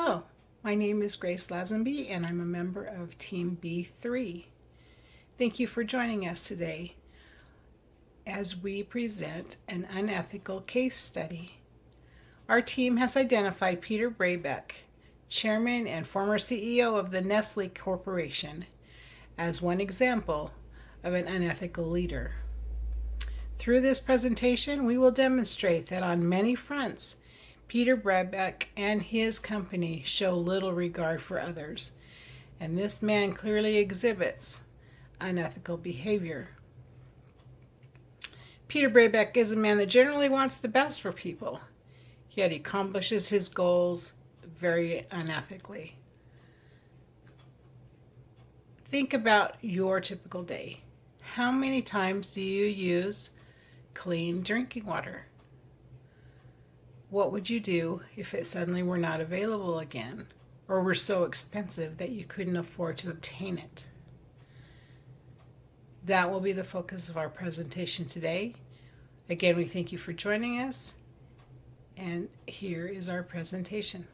Hello, my name is Grace Lazenby and I'm a member of Team B3. Thank you for joining us today as we present an unethical case study. Our team has identified Peter Brabeck, Chairman and former CEO of the Nestle Corporation, as one example of an unethical leader. Through this presentation, we will demonstrate that on many fronts, Peter Brabeck and his company show little regard for others, and this man clearly exhibits unethical behavior. Peter Brabeck is a man that generally wants the best for people, yet he accomplishes his goals very unethically. Think about your typical day. How many times do you use clean drinking water? What would you do if it suddenly were not available again, or were so expensive that you couldn't afford to obtain it? That will be the focus of our presentation today. Again, we thank you for joining us, and here is our presentation.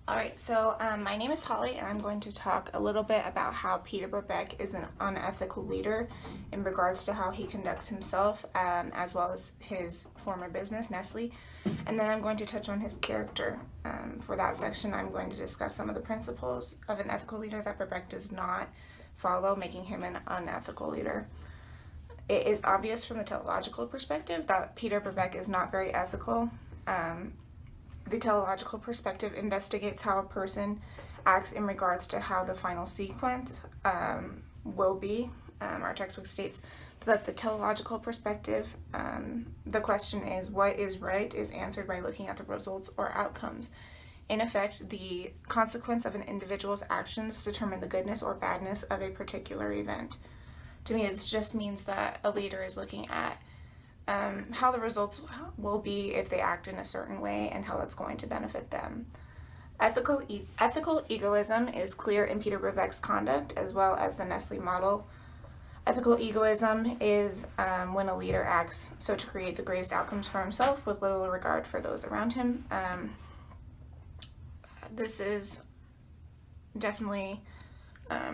Alright, so my name is Holly, and I'm going to talk a little bit about how Peter Brabeck is an unethical leader in regards to how he conducts himself, as well as his former business, Nestle. And then I'm going to touch on his character. For that section, I'm going to discuss some of the principles of an ethical leader that Brabeck does not follow, making him an unethical leader. It is obvious from the teleological perspective that Peter Brabeck is not very ethical. The teleological perspective investigates how a person acts in regards to how the final sequence will be. Our textbook states that the teleological perspective, the question is what is right, is answered by looking at the results or outcomes. In effect, the consequence of an individual's actions determine the goodness or badness of a particular event. To me, this just means that a leader is looking at how the results will be if they act in a certain way and how that's going to benefit them. Ethical egoism is clear in Peter Brabeck's conduct as well as the Nestle model. Ethical egoism is when a leader acts so to create the greatest outcomes for himself with little regard for those around him. This is definitely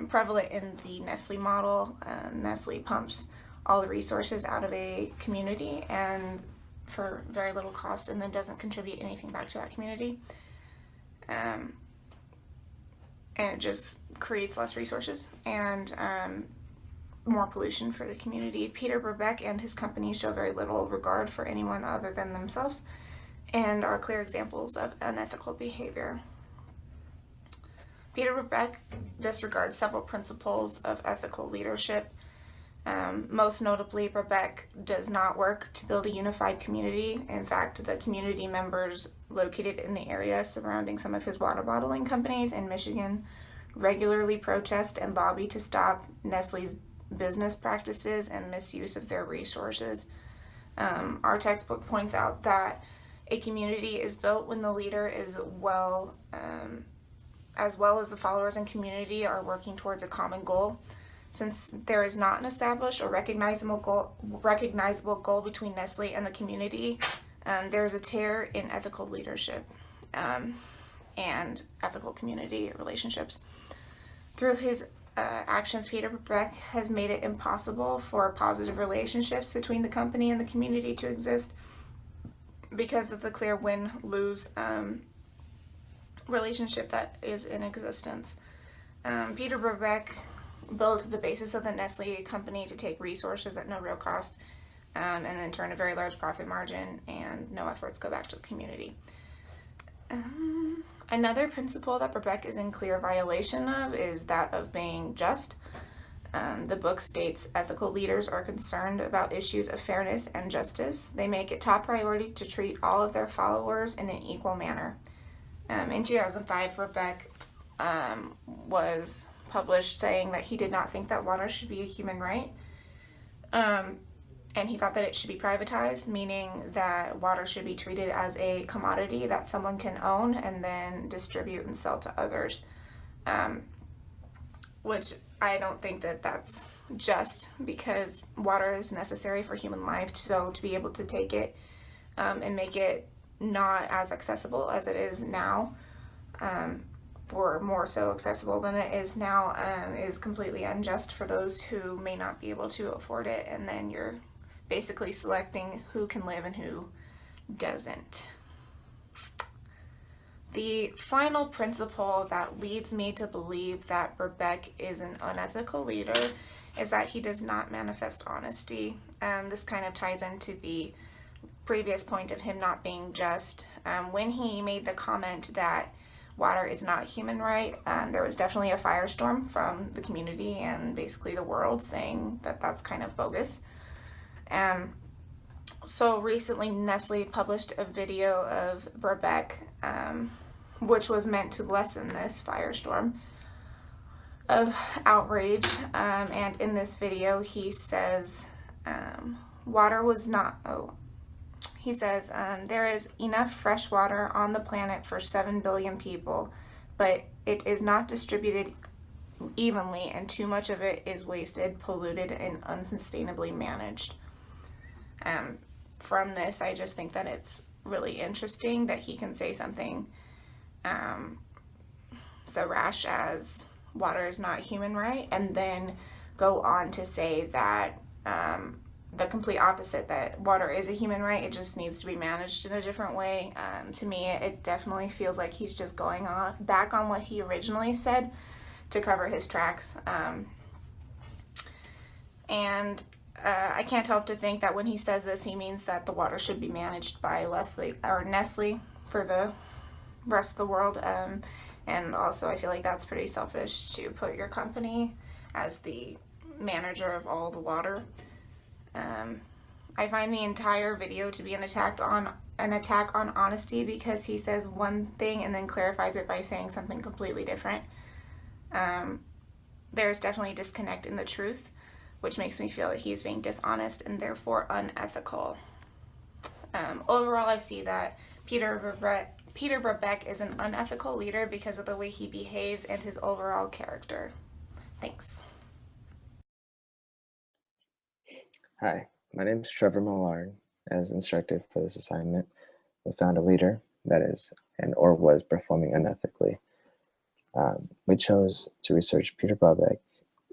prevalent in the Nestle model. Nestle pumps all the resources out of a community and for very little cost, and then doesn't contribute anything back to that community. And it just creates less resources and more pollution for the community. Peter Brabeck and his company show very little regard for anyone other than themselves and are clear examples of unethical behavior. Peter Brabeck disregards several principles of ethical leadership. Most notably, Brabeck does not work to build a unified community. In fact, the community members located in the area surrounding some of his water bottling companies in Michigan regularly protest and lobby to stop Nestle's business practices and misuse of their resources. Our textbook points out that a community is built when the leader is as well as the followers and community are working towards a common goal. Since there is not an established or recognizable goal between Nestle and the community, there is a tear in ethical leadership and ethical community relationships. Through his actions, Peter Brabeck has made it impossible for positive relationships between the company and the community to exist because of the clear win-lose relationship that is in existence. Peter Brabeck built the basis of the Nestle company to take resources at no real cost and then turn a very large profit margin, and no efforts go back to the community. Another principle that Brabeck is in clear violation of is that of being just. The book states ethical leaders are concerned about issues of fairness and justice. They make it top priority to treat all of their followers in an equal manner. In 2005, Brabeck was published saying that he did not think that water should be a human right, and he thought that it should be privatized, meaning that water should be treated as a commodity that someone can own and then distribute and sell to others, which I don't think that that's just, because water is necessary for human life, so to be able to take it and make it not as accessible as it is now, or more so accessible than it is now, is completely unjust for those who may not be able to afford it, and then you're basically selecting who can live and who doesn't. The final principle that leads me to believe that Brabeck is an unethical leader is that he does not manifest honesty. This kind of ties into the previous point of him not being just. When he made the comment that water is not human right, there was definitely a firestorm from the community and basically the world saying that that's kind of bogus. So recently Nestle published a video of Brabeck, which was meant to lessen this firestorm of outrage. And in this video, he says, water was not, he says, there is enough fresh water on the planet for 7 billion people, but it is not distributed evenly, and too much of it is wasted, polluted, and unsustainably managed. From this, I just think that it's really interesting that he can say something so rash as water is not human right, and then go on to say that the complete opposite, that water is a human right, it just needs to be managed in a different way. To me, it definitely feels like he's just going back on what he originally said to cover his tracks. I can't help to think that when he says this, he means that the water should be managed by Nestle for the rest of the world. And also, I feel like that's pretty selfish to put your company as the manager of all the water. I find the entire video to be an attack on honesty, because he says one thing and then clarifies it by saying something completely different. There's definitely a disconnect in the truth, which makes me feel that he's being dishonest and therefore unethical. Overall, I see that Peter Brabeck is an unethical leader because of the way he behaves and his overall character. Thanks. Hi, my name is Trevor Millard. As instructed for this assignment, we found a leader that is or was performing unethically. We chose to research Peter Brabeck.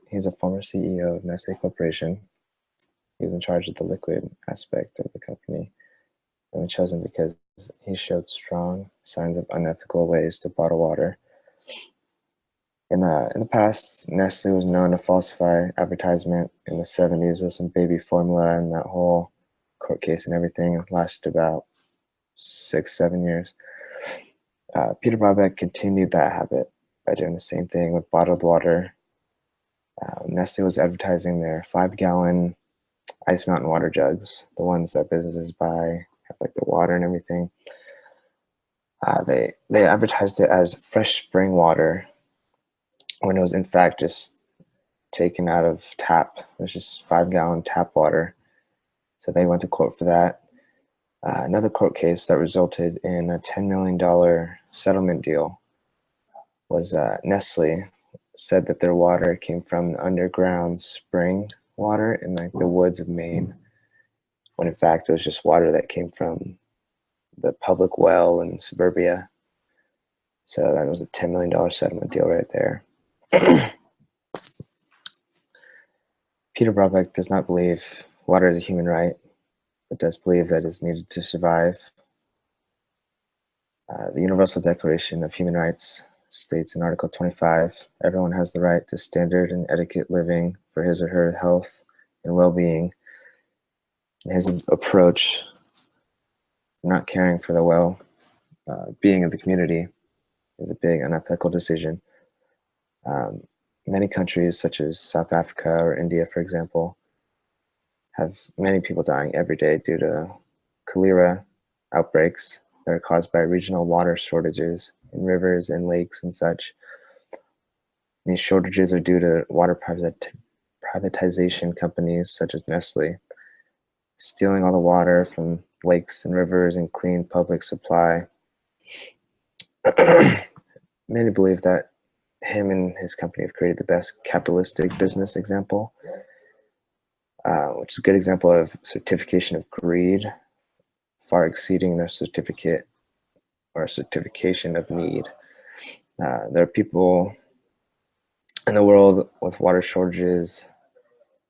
He's a former CEO of Nestle Corporation. He was in charge of the liquid aspect of the company. And we chose him because he showed strong signs of unethical ways to bottle water. In the past, Nestle was known to falsify advertisement in the 70s with some baby formula, and that whole court case and everything lasted about 6-7 years. Peter Brabeck continued that habit by doing the same thing with bottled water. Nestle was advertising their 5-gallon Ice Mountain water jugs, the ones that businesses buy, have like the water and everything. They advertised it as fresh spring water, when it was in fact just taken out of tap. It was just 5-gallon tap water. So they went to court for that. Another court case that resulted in a $10 million settlement deal was Nestle said that their water came from underground spring water in like the woods of Maine, when in fact it was just water that came from the public well in suburbia. So that was a $10 million settlement deal right there. Peter Brabeck does not believe water is a human right, but does believe that it is needed to survive. The Universal Declaration of Human Rights states in Article 25, everyone has the right to standard and etiquette living for his or her health and well-being. And his approach, not caring for the well-being of the community, is a big unethical decision. Many countries, such as South Africa or India, for example, have many people dying every day due to cholera outbreaks that are caused by regional water shortages in rivers and lakes and such. These shortages are due to water privatization companies such as Nestle stealing all the water from lakes and rivers and clean public supply. Many believe that him and his company have created the best capitalistic business example, which is a good example of certification of greed. far exceeding their certificate or certification of need. There are people in the world with water shortages,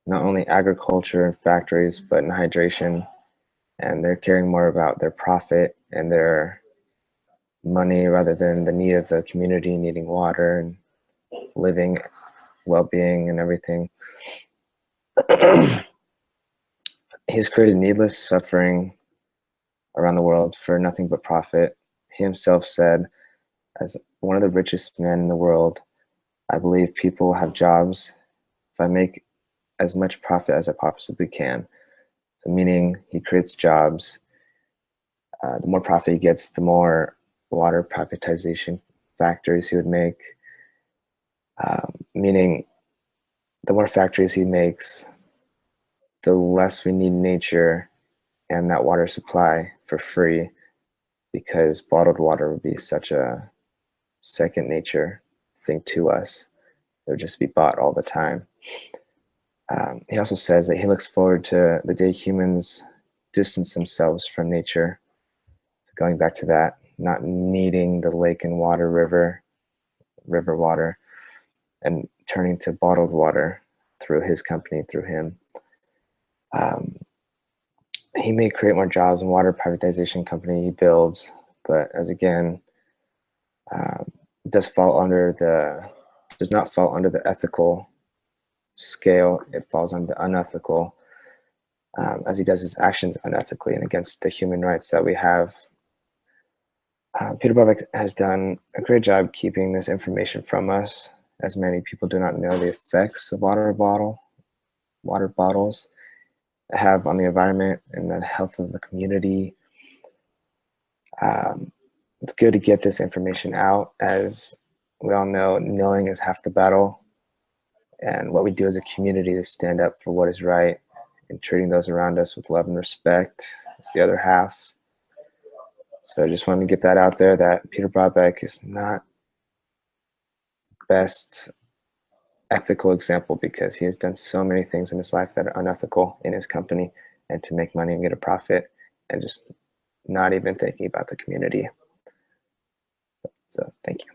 not only agriculture and factories, but in hydration, and they're caring more about their profit and their money rather than the need of the community needing water and living well-being and everything. He's created needless suffering around the world for nothing but profit. He himself said, as one of the richest men in the world, I believe people will have jobs if I make as much profit as I possibly can. So meaning he creates jobs. The more profit he gets, the more water privatization factories he would make. Meaning the more factories he makes, the less we need nature and that water supply for free, because bottled water would be such a second nature thing to us. It would just be bought all the time. He also says that he looks forward to the day humans distance themselves from nature, going back to that, not needing the lake and water, river water, and turning to bottled water through his company, through him. He may create more jobs in water privatization company he builds, but as again, does not fall under the ethical scale. It falls under the unethical, as he does his actions unethically and against the human rights that we have. Peter Brabeck has done a great job keeping this information from us, as many people do not know the effects of water bottles have on the environment and the health of the community. It's good to get this information out, as we all know, knowing is half the battle, and what we do as a community to stand up for what is right and treating those around us with love and respect is the other half. So I just wanted to get that out there, that Peter Brabeck is not best ethical example, because he has done so many things in his life that are unethical in his company and to make money and get a profit, and just not even thinking about the community. So thank you.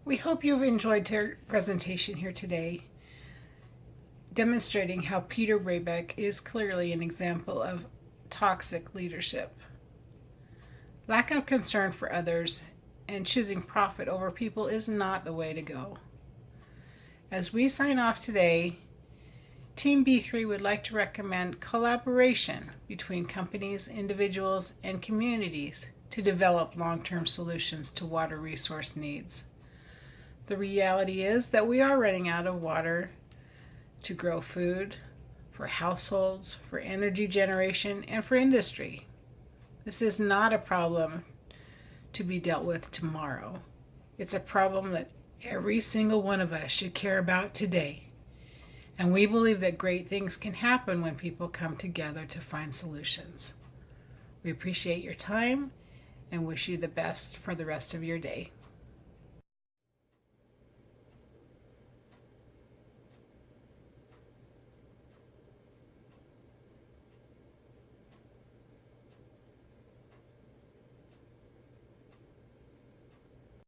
We hope you've enjoyed our presentation here today, demonstrating how Peter Brabeck is clearly an example of toxic leadership. Lack of concern for others and choosing profit over people is not the way to go. As we sign off today, Team B3 would like to recommend collaboration between companies, individuals, and communities to develop long-term solutions to water resource needs. The reality is that we are running out of water to grow food, for households, for energy generation, and for industry. This is not a problem to be dealt with tomorrow. It's a problem that every single one of us should care about today. And we believe that great things can happen when people come together to find solutions. We appreciate your time and wish you the best for the rest of your day.